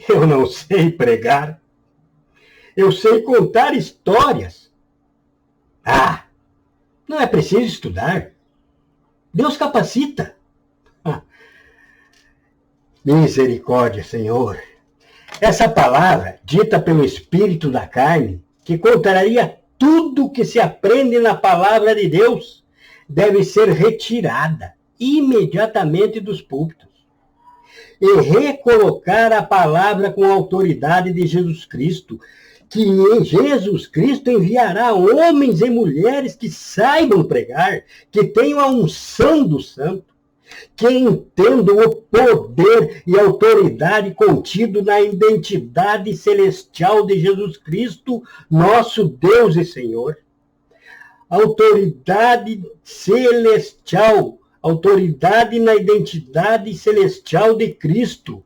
Eu não sei pregar. Eu sei contar histórias. Ah, não é preciso estudar. Deus capacita. Ah, misericórdia, Senhor. Essa palavra, dita pelo Espírito da carne, que contraria tudo que se aprende na palavra de Deus, deve ser retirada imediatamente dos púlpitos e recolocar a palavra com a autoridade de Jesus Cristo, que em Jesus Cristo enviará homens e mulheres que saibam pregar, que tenham a unção do santo, que entendam o poder e autoridade contido na identidade celestial de Jesus Cristo, nosso Deus e Senhor. Autoridade celestial, autoridade na identidade celestial de Cristo.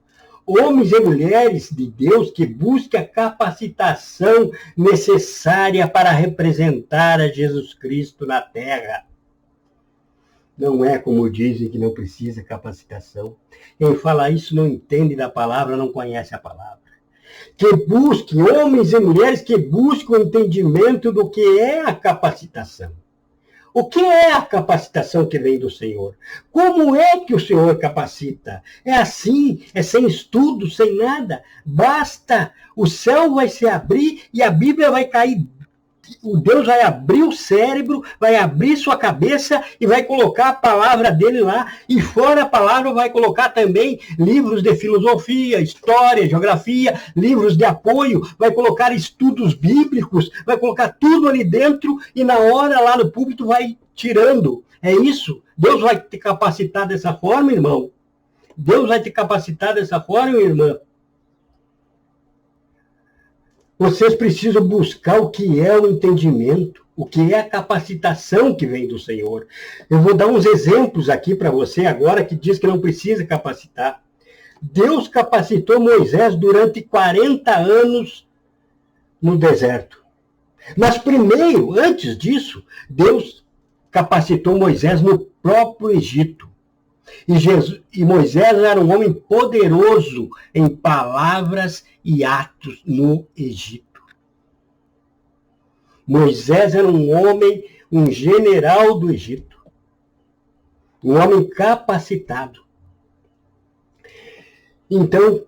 Homens e mulheres de Deus que busquem a capacitação necessária para representar a Jesus Cristo na terra. Não é como dizem que não precisa capacitação. Quem fala isso não entende da palavra, não conhece a palavra. Que busquem, homens e mulheres que busquem o entendimento do que é a capacitação. O que é a capacitação que vem do Senhor? Como é que o Senhor capacita? É assim, é sem estudo, sem nada. Basta, o céu vai se abrir e a Bíblia vai cair. O Deus vai abrir o cérebro, vai abrir sua cabeça e vai colocar a palavra dele lá. E fora a palavra vai colocar também livros de filosofia, história, geografia, livros de apoio, vai colocar estudos bíblicos, vai colocar tudo ali dentro e na hora lá no púlpito vai tirando. É isso. Deus vai te capacitar dessa forma, irmão. Deus vai te capacitar dessa forma, irmã. Vocês precisam buscar o que é o entendimento, o que é a capacitação que vem do Senhor. Eu vou dar uns exemplos aqui para você agora que diz que não precisa capacitar. Deus capacitou Moisés durante 40 anos no deserto. Mas primeiro, antes disso, Deus capacitou Moisés no próprio Egito. E Moisés era um homem poderoso em palavras e atos no Egito. Moisés era um homem, um general do Egito. Um homem capacitado. Então,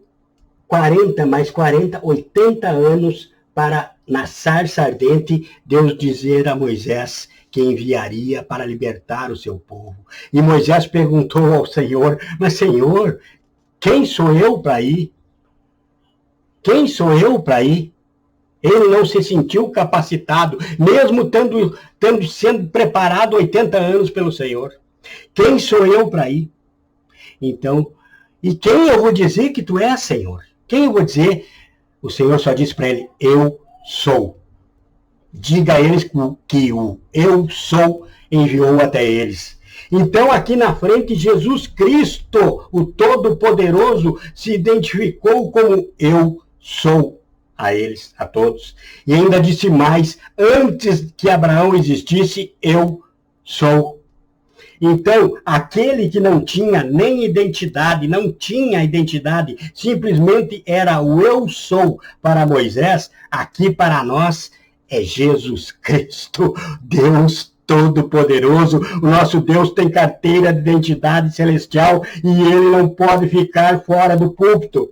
40 mais 40, 80 anos para, na sarça ardente, Deus dizer a Moisés que enviaria para libertar o seu povo. E Moisés perguntou ao Senhor, mas Senhor, quem sou eu para ir? Quem sou eu para ir? Ele não se sentiu capacitado, mesmo tendo sendo preparado 80 anos pelo Senhor. Quem sou eu para ir? Então, e quem eu vou dizer que tu és, Senhor? Quem eu vou dizer? O Senhor só disse para ele, eu sou. Diga a eles que o eu sou enviou até eles. Então, aqui na frente, Jesus Cristo, o Todo-Poderoso, se identificou como eu sou a eles, a todos. E ainda disse mais, antes que Abraão existisse, eu sou. Então, aquele que não tinha nem identidade, não tinha identidade, simplesmente era o eu sou para Moisés, aqui para nós é Jesus Cristo, Deus Todo-Poderoso. O nosso Deus tem carteira de identidade celestial e ele não pode ficar fora do púlpito.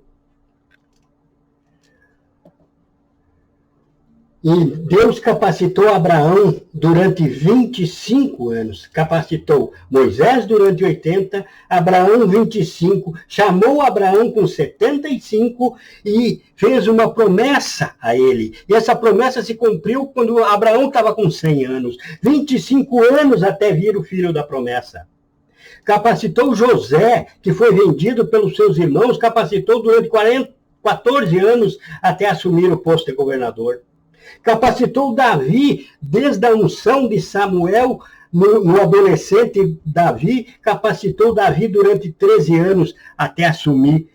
E Deus capacitou Abraão durante 25 anos. Capacitou Moisés durante 80, Abraão 25, chamou Abraão com 75 e fez uma promessa a ele. E essa promessa se cumpriu quando Abraão estava com 100 anos. 25 anos até vir o filho da promessa. Capacitou José, que foi vendido pelos seus irmãos, capacitou durante 14 anos até assumir o posto de governador. Capacitou Davi, desde a unção de Samuel, no adolescente Davi, capacitou Davi durante 13 anos até assumir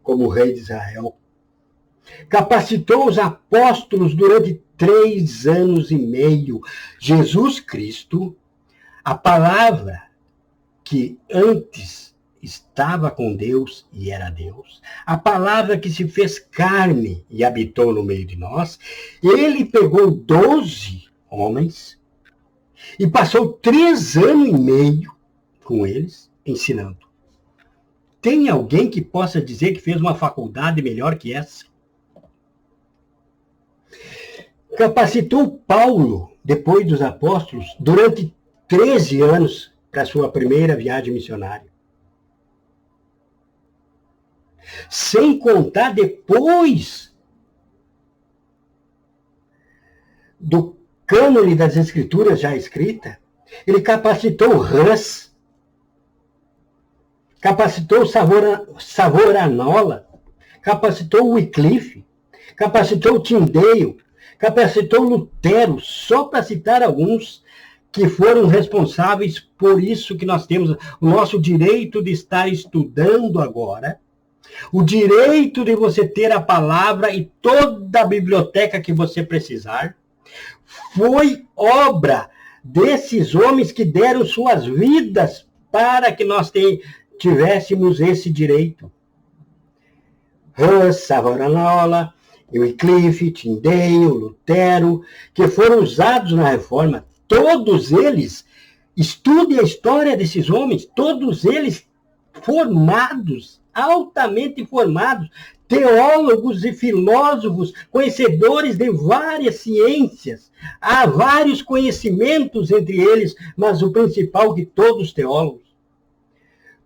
como rei de Israel. Capacitou os apóstolos durante 3 anos e meio. Jesus Cristo, a palavra que antes estava com Deus e era Deus. A palavra que se fez carne e habitou no meio de nós. Ele pegou 12 homens e passou 3 anos e meio com eles, ensinando. Tem alguém que possa dizer que fez uma faculdade melhor que essa? Capacitou Paulo, depois dos apóstolos, durante 13 anos para a sua primeira viagem missionária. Sem contar depois do cânone das Escrituras já escrita, ele capacitou Hus, capacitou Savonarola, capacitou Wycliffe, capacitou Tyndale, capacitou Lutero, só para citar alguns que foram responsáveis por isso que nós temos o nosso direito de estar estudando agora, o direito de você ter a palavra e toda a biblioteca que você precisar, foi obra desses homens que deram suas vidas para que nós tivéssemos esse direito. Hus, Savonarola, Wycliffe, Tyndale, Lutero, que foram usados na Reforma, todos eles, estude a história desses homens, todos eles formados, altamente formados, teólogos e filósofos, conhecedores de várias ciências. Há vários conhecimentos entre eles, mas o principal que todos teólogos.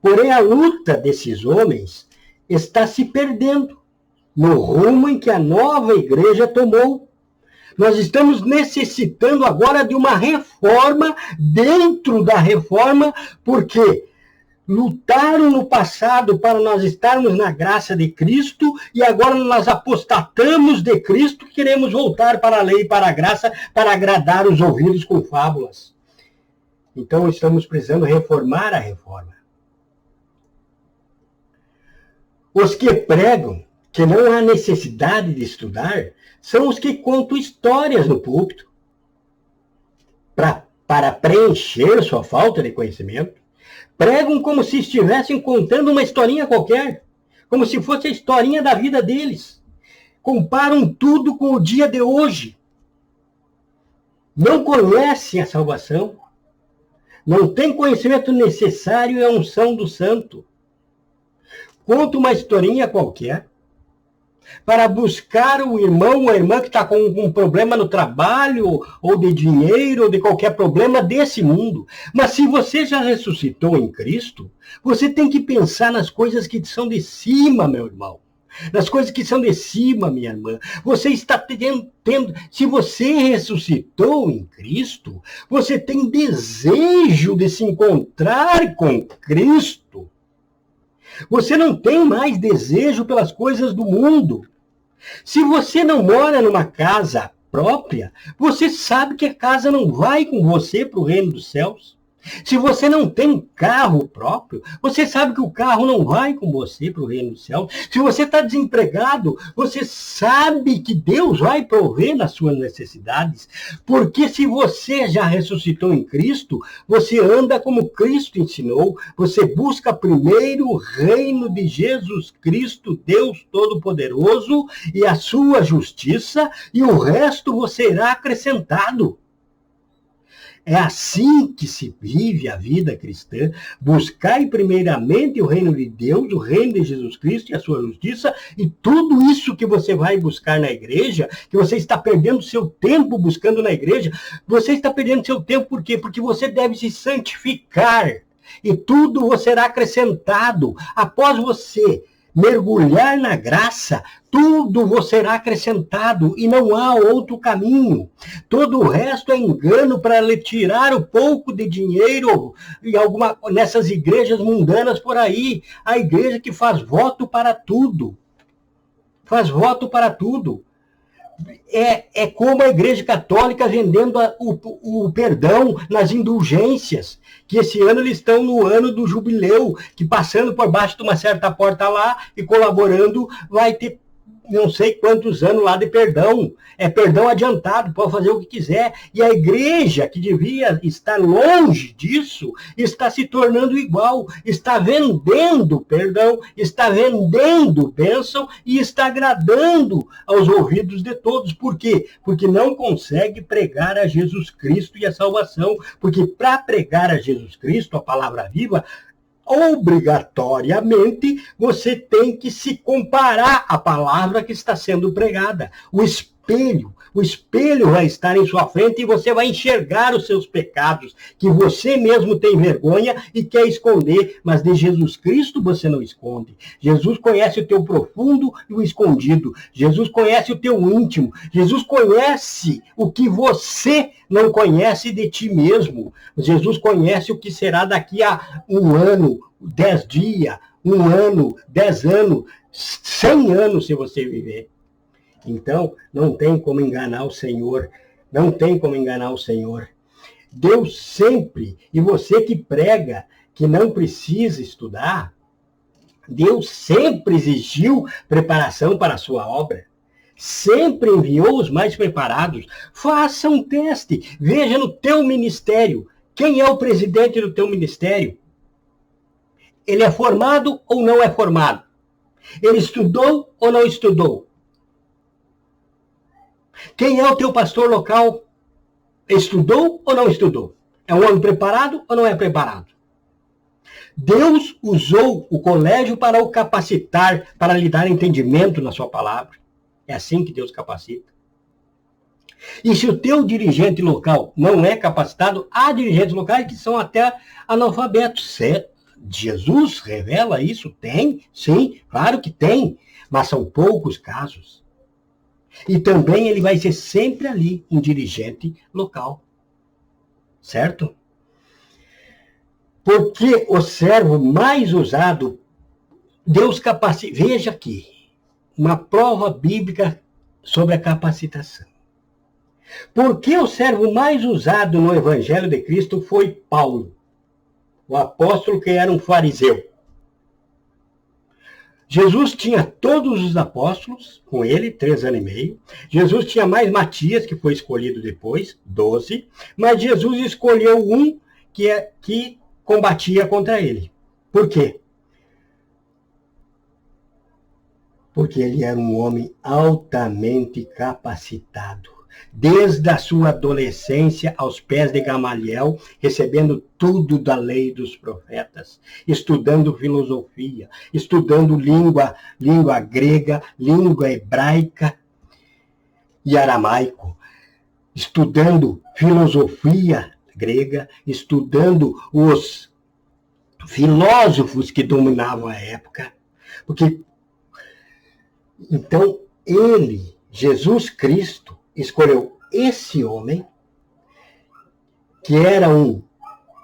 Porém, a luta desses homens está se perdendo no rumo em que a nova igreja tomou. Nós estamos necessitando agora de uma reforma dentro da reforma, porque lutaram no passado para nós estarmos na graça de Cristo e agora nós apostatamos de Cristo e queremos voltar para a lei e para a graça para agradar os ouvidos com fábulas. Então estamos precisando reformar a reforma. Os que pregam que não há necessidade de estudar são os que contam histórias no púlpito para preencher sua falta de conhecimento. Pregam como se estivessem contando uma historinha qualquer, como se fosse a historinha da vida deles. Comparam tudo com o dia de hoje. Não conhecem a salvação. Não têm conhecimento necessário e a unção do santo. Conta uma historinha qualquer para buscar o irmão ou a irmã que está com um problema no trabalho, ou de dinheiro, ou de qualquer problema desse mundo. Mas se você já ressuscitou em Cristo, você tem que pensar nas coisas que são de cima, meu irmão. Nas coisas que são de cima, minha irmã. Você está tendo... Se você ressuscitou em Cristo, você tem desejo de se encontrar com Cristo. Você não tem mais desejo pelas coisas do mundo. Se você não mora numa casa própria, você sabe que a casa não vai com você para o reino dos céus. Se você não tem carro próprio, você sabe que o carro não vai com você para o reino dos céus. Se você está desempregado, você sabe que Deus vai prover nas suas necessidades. Porque se você já ressuscitou em Cristo, você anda como Cristo ensinou. Você busca primeiro o reino de Jesus Cristo, Deus Todo-Poderoso, e a sua justiça, e o resto você será acrescentado. É assim que se vive a vida cristã. Buscai primeiramente o reino de Deus, o reino de Jesus Cristo e a sua justiça, e tudo isso que você vai buscar na igreja, que você está perdendo seu tempo buscando na igreja, você está perdendo seu tempo por quê? Porque você deve se santificar, e tudo você será acrescentado. Após você mergulhar na graça, tudo vos será acrescentado e não há outro caminho. Todo o resto é engano para lhe tirar o pouco de dinheiro e nessas igrejas mundanas por aí. A igreja que faz voto para tudo. Faz voto para tudo. É como a igreja católica vendendo o perdão nas indulgências, que esse ano eles estão no ano do jubileu, que passando por baixo de uma certa porta lá e colaborando, vai ter não sei quantos anos lá de perdão. É perdão adiantado, pode fazer o que quiser. E a igreja, que devia estar longe disso, está se tornando igual. Está vendendo perdão, está vendendo bênção e está agradando aos ouvidos de todos. Por quê? Porque não consegue pregar a Jesus Cristo e a salvação. Porque para pregar a Jesus Cristo, a palavra viva, obrigatoriamente você tem que se comparar à palavra que está sendo pregada. O espelho vai estar em sua frente e você vai enxergar os seus pecados, que você mesmo tem vergonha e quer esconder, mas de Jesus Cristo você não esconde. Jesus conhece o teu profundo e o escondido. Jesus conhece o teu íntimo. Jesus conhece o que você não conhece de ti mesmo. Jesus conhece o que será daqui a 1 ano, 10 dias, 1 ano, 10 anos, 100 anos se você viver. Então, não tem como enganar o Senhor. Não tem como enganar o Senhor. Deus sempre, e você que prega, que não precisa estudar, Deus sempre exigiu preparação para a sua obra. Sempre enviou os mais preparados. Faça um teste. Veja no teu ministério. Quem é o presidente do teu ministério? Ele é formado ou não é formado? Ele estudou ou não estudou? Quem é o teu pastor local? Estudou ou não estudou? É um homem preparado ou não é preparado? Deus usou o colégio para o capacitar, para lhe dar entendimento na sua palavra. É assim que Deus capacita. E se o teu dirigente local não é capacitado, há dirigentes locais que são até analfabetos. Jesus revela isso? Tem? Sim, claro que tem. Mas são poucos casos. E também ele vai ser sempre ali um dirigente local. Certo? Porque o servo mais usado, Deus capacita. Veja aqui, uma prova bíblica sobre a capacitação. Porque o servo mais usado no Evangelho de Cristo foi Paulo, o apóstolo que era um fariseu. Jesus tinha todos os apóstolos com ele, 3 anos e meio. Jesus tinha mais Matias, que foi escolhido depois, 12. Mas Jesus escolheu um que combatia contra ele. Por quê? Porque ele era um homem altamente capacitado. Desde a sua adolescência aos pés de Gamaliel, recebendo tudo da lei dos profetas, estudando filosofia, estudando língua grega, língua hebraica e aramaico, estudando filosofia grega, estudando os filósofos que dominavam a época. Porque, então, ele, Jesus Cristo, escolheu esse homem, que era um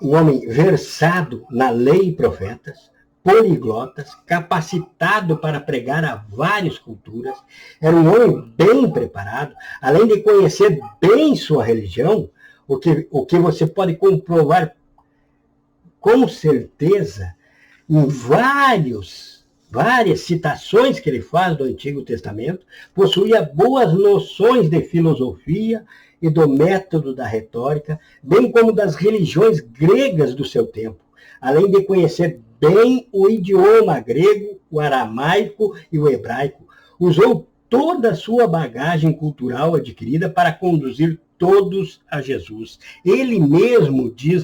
homem versado na lei e profetas, poliglotas, capacitado para pregar a várias culturas, era um homem bem preparado, além de conhecer bem sua religião, o que você pode comprovar com certeza em várias citações que ele faz do Antigo Testamento, possuía boas noções de filosofia e do método da retórica, bem como das religiões gregas do seu tempo, além de conhecer bem o idioma grego, o aramaico e o hebraico. Usou toda a sua bagagem cultural adquirida para conduzir todos a Jesus. Ele mesmo diz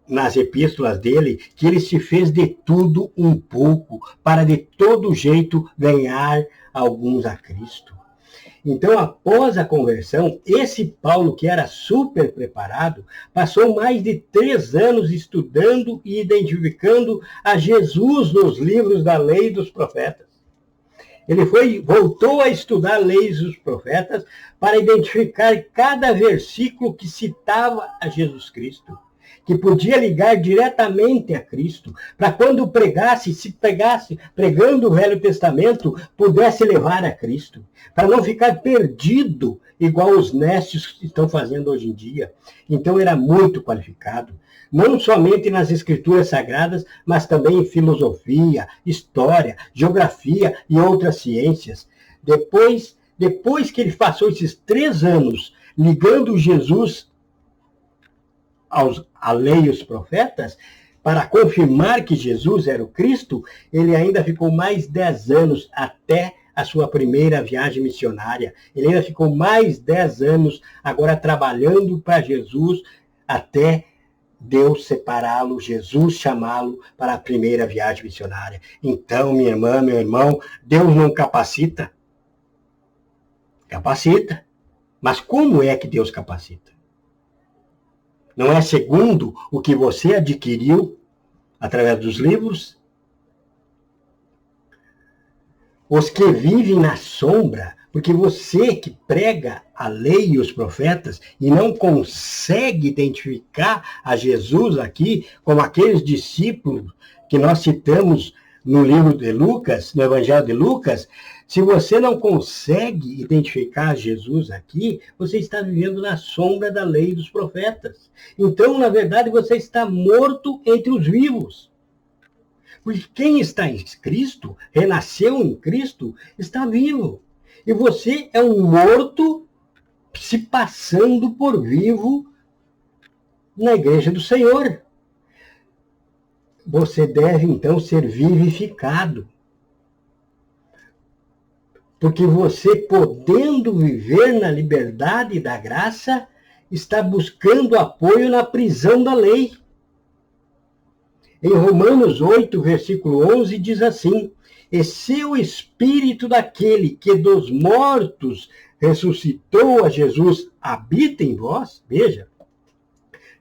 nas epístolas dele, que ele se fez de tudo um pouco, para de todo jeito ganhar alguns a Cristo. Então, após a conversão, esse Paulo, que era super preparado, passou mais de 3 anos estudando e identificando a Jesus nos livros da lei dos profetas. Ele voltou a estudar leis dos profetas para identificar cada versículo que citava a Jesus Cristo, que podia ligar diretamente a Cristo, para quando pregasse, se pregasse pregando o Velho Testamento, pudesse levar a Cristo, para não ficar perdido, igual os necios estão fazendo hoje em dia. Então era muito qualificado, não somente nas Escrituras Sagradas, mas também em filosofia, história, geografia e outras ciências. Depois que ele passou esses 3 anos ligando Jesus à lei e os profetas, para confirmar que Jesus era o Cristo, ele ainda ficou mais 10 anos até a sua primeira viagem missionária. Ele ainda ficou mais 10 anos agora trabalhando para Jesus até Deus separá-lo, Jesus chamá-lo para a primeira viagem missionária. Então, minha irmã, meu irmão, Deus não capacita? Capacita. Mas como é que Deus capacita? Não é segundo o que você adquiriu através dos livros? Os que vivem na sombra, porque você que prega a lei e os profetas e não consegue identificar a Jesus aqui como aqueles discípulos que nós citamos no livro de Lucas, no Evangelho de Lucas, se você não consegue identificar Jesus aqui, você está vivendo na sombra da lei dos profetas. Então, na verdade, você está morto entre os vivos. Porque quem está em Cristo, renasceu em Cristo, está vivo. E você é um morto se passando por vivo na igreja do Senhor. Você deve, então, ser vivificado. Porque você, podendo viver na liberdade da graça, está buscando apoio na prisão da lei. Em Romanos 8, versículo 11, diz assim: e se o Espírito daquele que dos mortos ressuscitou a Jesus habita em vós, veja,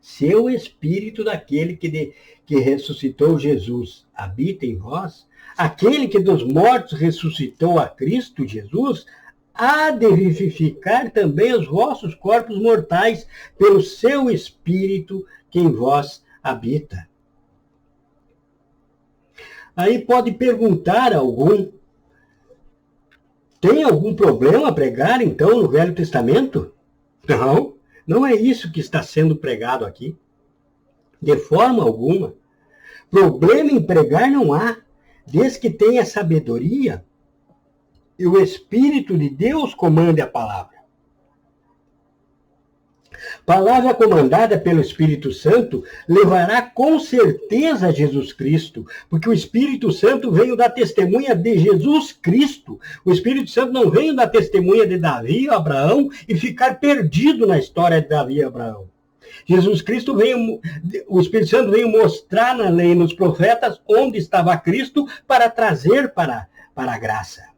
se o Espírito daquele que ressuscitou Jesus habita em vós, aquele que dos mortos ressuscitou a Cristo Jesus, há de vivificar também os vossos corpos mortais pelo seu Espírito que em vós habita. Aí pode perguntar a algum, tem algum problema pregar então no Velho Testamento? Não, não é isso que está sendo pregado aqui. De forma alguma. Problema em pregar não há, desde que tenha sabedoria e o Espírito de Deus comande a palavra. Palavra comandada pelo Espírito Santo levará com certeza a Jesus Cristo, porque o Espírito Santo veio dar testemunha de Jesus Cristo. O Espírito Santo não veio dar testemunha de Davi ou Abraão e ficar perdido na história de Davi e Abraão. Jesus Cristo veio, o Espírito Santo veio mostrar na lei e nos profetas onde estava Cristo para trazer para a graça.